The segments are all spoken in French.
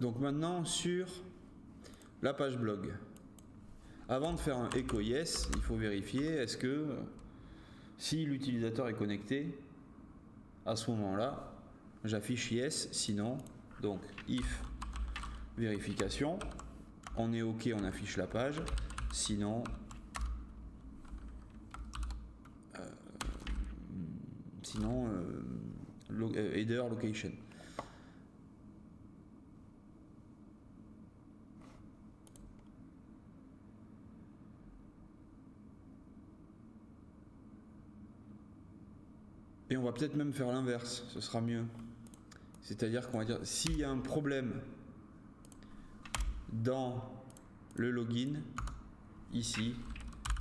Donc maintenant sur la page blog. Avant de faire un echo yes, il faut vérifier est-ce que si l'utilisateur est connecté, à ce moment-là, j'affiche yes, sinon, donc if vérification, on est OK, on affiche la page, sinon header location. Et on va peut-être même faire l'inverse, ce sera mieux. C'est-à-dire qu'on va dire, s'il y a un problème dans le login, ici,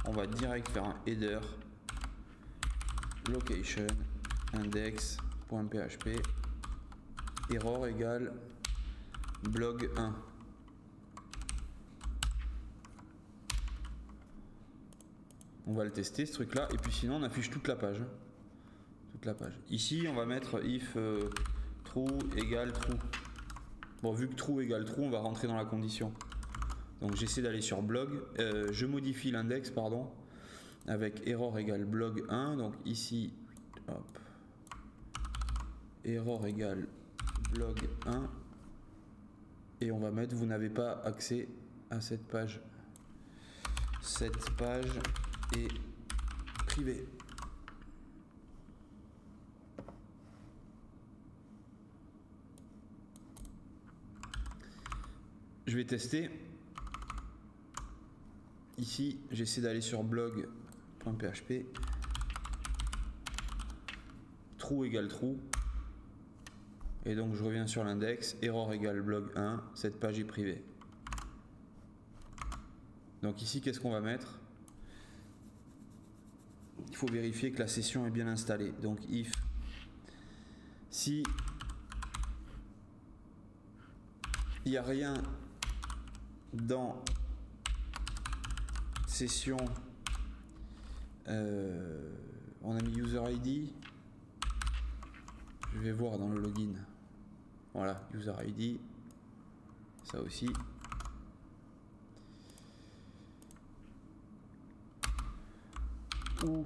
on va direct faire un header location index.php error égale blog 1. On va le tester ce truc là, et puis sinon on affiche toute la page. Ici on va mettre if true égale true. Bon, vu que true égale true, on va rentrer dans la condition. Donc j'essaie d'aller sur blog, je modifie l'index pardon avec error égale blog 1. Donc ici hop, error égale blog 1 et on va mettre vous n'avez pas accès à cette page. Cette page est privée. Je vais tester. Ici, j'essaie d'aller sur blog.php. True égale true. Et donc je reviens sur l'index. Error égale blog 1. Cette page est privée. Donc ici, qu'est-ce qu'on va mettre? Il faut vérifier que la session est bien installée. Donc if si il n'y a rien dans session, on a mis user ID, je vais voir dans le login, voilà, user ID, ça aussi, ou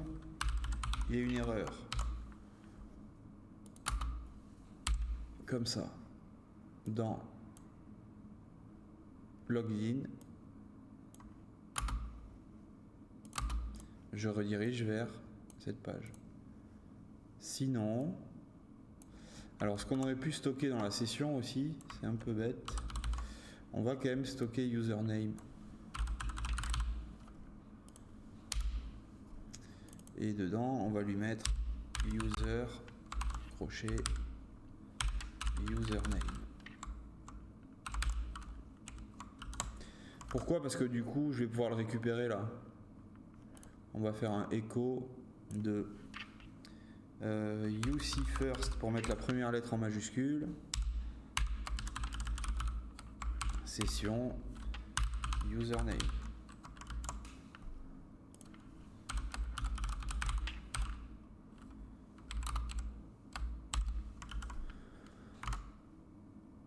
il y a une erreur, comme ça, dans login, je redirige vers cette page. Sinon, alors ce qu'on aurait pu stocker dans la session aussi, c'est un peu bête, on va quand même stocker username. Et dedans, on va lui mettre user crochet username. Pourquoi? Parce que du coup, je vais pouvoir le récupérer là. On va faire un echo de UC first pour mettre la première lettre en majuscule. Session username.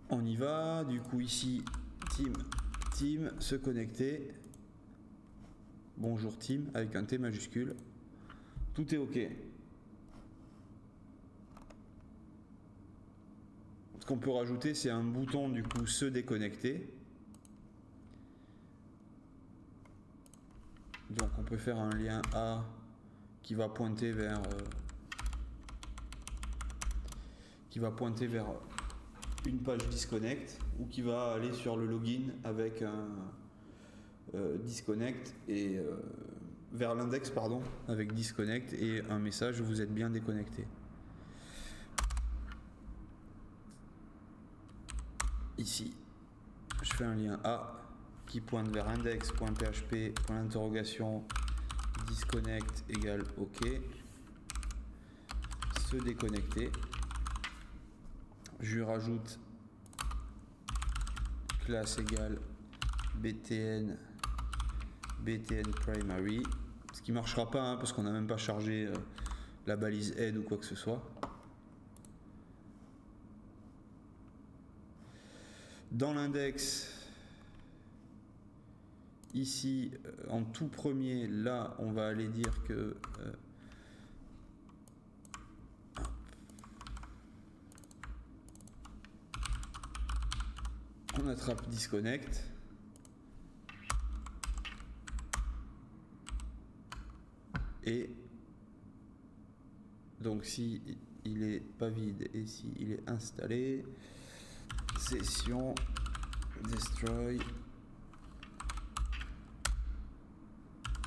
On y va, du coup ici team se connecter. Bonjour team avec un T majuscule. Tout est OK. Ce qu'on peut rajouter, c'est un bouton du coup se déconnecter. Donc on peut faire un lien A qui va pointer vers une page disconnect ou qui va aller sur le login avec un disconnect et vers l'index pardon avec disconnect et un message vous êtes bien déconnecté. Ici je fais un lien A qui pointe vers index.php disconnect égale OK, se déconnecter. Je lui rajoute classe égale btn primary, ce qui marchera pas parce qu'on n'a même pas chargé la balise head ou quoi que ce soit. Dans l'index, ici, en tout premier, là, on va aller dire que on attrape disconnect. Et donc si il est pas vide et si il est installé, session destroy,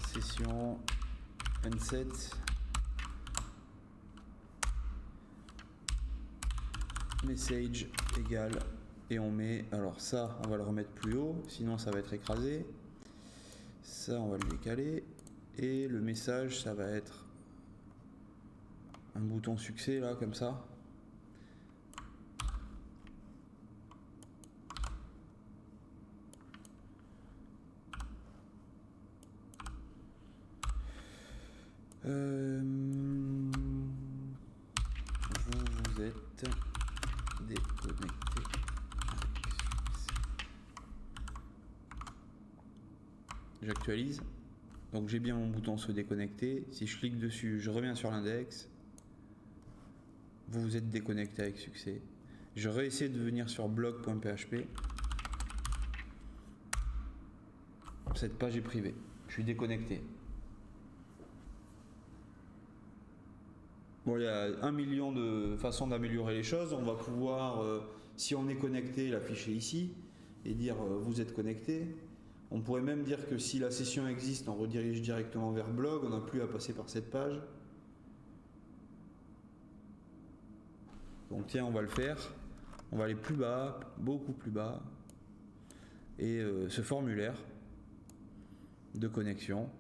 session unset, message égal, et on met, alors ça on va le remettre plus haut, sinon ça va être écrasé, ça on va le décaler, et le message ça va être un bouton succès là comme ça. Vous êtes déconnecté. J'actualise. Donc j'ai bien mon bouton se déconnecter. Si je clique dessus, je reviens sur l'index. Vous vous êtes déconnecté avec succès. Je réessaie de venir sur blog.php. Cette page est privée. Je suis déconnecté. Bon, il y a 1 million de façons d'améliorer les choses. On va pouvoir, si on est connecté, l'afficher ici et dire vous êtes connecté. On pourrait même dire que si la session existe, on redirige directement vers blog. On n'a plus à passer par cette page. Donc tiens, on va le faire. On va aller plus bas, beaucoup plus bas. Et ce formulaire de connexion,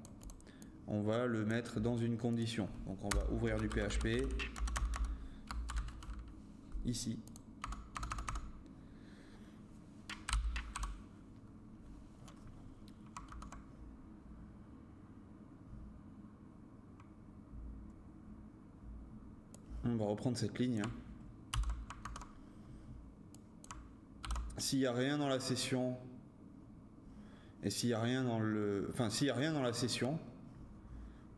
on va le mettre dans une condition. Donc on va ouvrir du PHP ici. On va reprendre cette ligne. S'il n'y a rien dans la session, et s'il n'y a rien dans le... Enfin, s'il n'y a rien dans la session,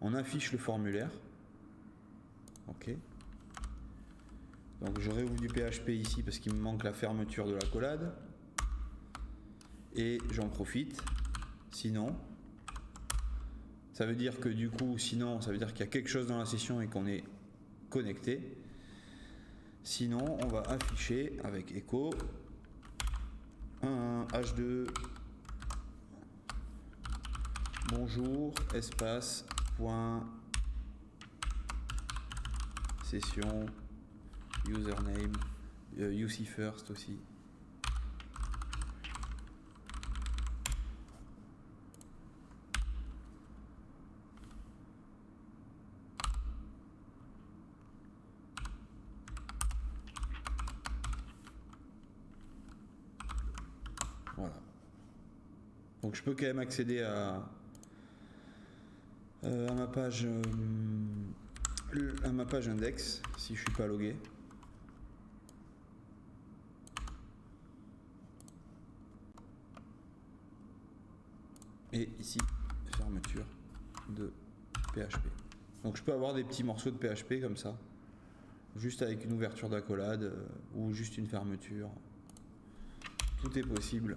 on affiche le formulaire. Ok. Donc je réouvre du PHP ici parce qu'il me manque la fermeture de l'accolade. Et j'en profite. Sinon, ça veut dire que du coup, sinon, ça veut dire qu'il y a quelque chose dans la session et qu'on est connecté. Sinon, on va afficher avec echo un h2 bonjour espace point session username UC first aussi. Voilà. Donc je peux quand même accéder à ma page index si je suis pas logué. Et ici, fermeture de PHP. Donc je peux avoir des petits morceaux de PHP comme ça, juste avec une ouverture d'accolade ou juste une fermeture. Tout est possible.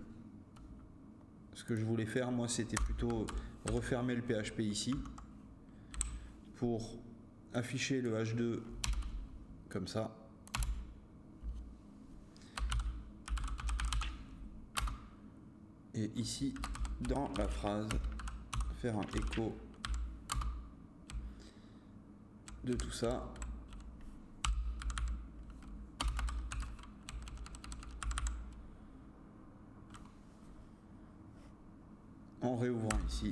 Ce que je voulais faire, moi, c'était plutôt refermer le PHP ici pour afficher le H2 comme ça. Et ici, dans la phrase, faire un écho de tout ça. En réouvrant ici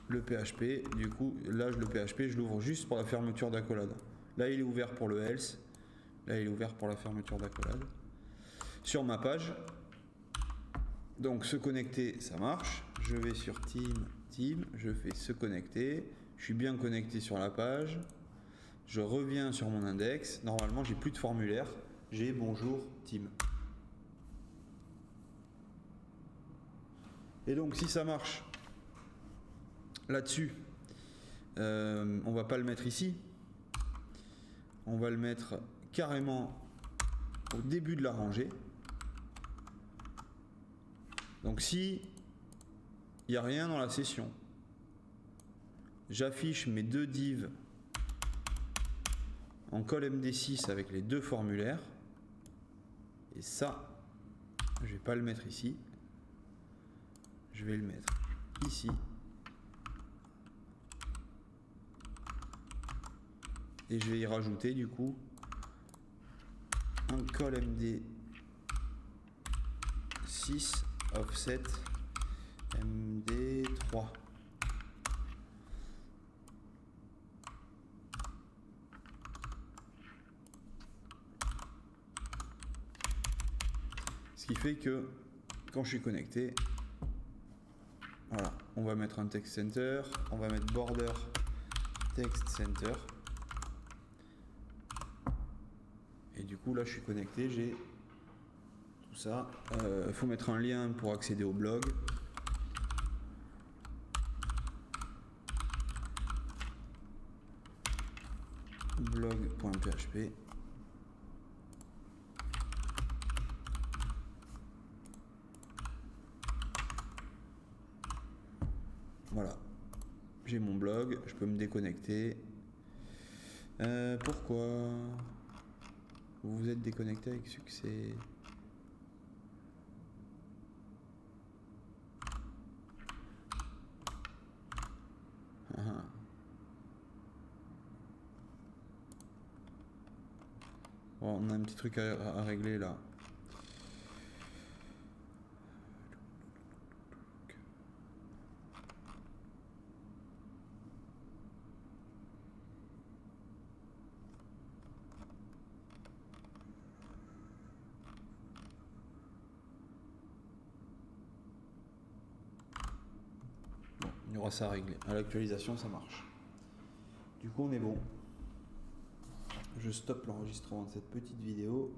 le PHP, du coup là le PHP je l'ouvre juste pour la fermeture d'accolade. Là il est ouvert pour le else, là il est ouvert pour la fermeture d'accolade. Sur ma page, donc se connecter ça marche, je vais sur team, je fais se connecter, je suis bien connecté sur la page, je reviens sur mon index, normalement j'ai plus de formulaire, j'ai bonjour team. Et donc si ça marche là-dessus, on va pas le mettre ici, on va le mettre carrément au début de la rangée. Donc si il n'y a rien dans la session, j'affiche mes deux divs en col MD6 avec les deux formulaires, et ça je vais pas le mettre ici, je vais le mettre ici, et je vais y rajouter du coup un col MD6 offset MD3. Ce qui fait que quand je suis connecté, voilà, on va mettre un text center, on va mettre border text center. Et du coup là je suis connecté, j'ai tout ça. Il faut mettre un lien pour accéder au blog. Blog.php. Voilà, j'ai mon blog, je peux me déconnecter. Pourquoi vous vous êtes déconnecté avec succès? Bon, on a un petit truc à régler là. Bon, il y aura ça à régler. À l'actualisation, ça marche. Du coup, on est bon. Je stoppe l'enregistrement de cette petite vidéo.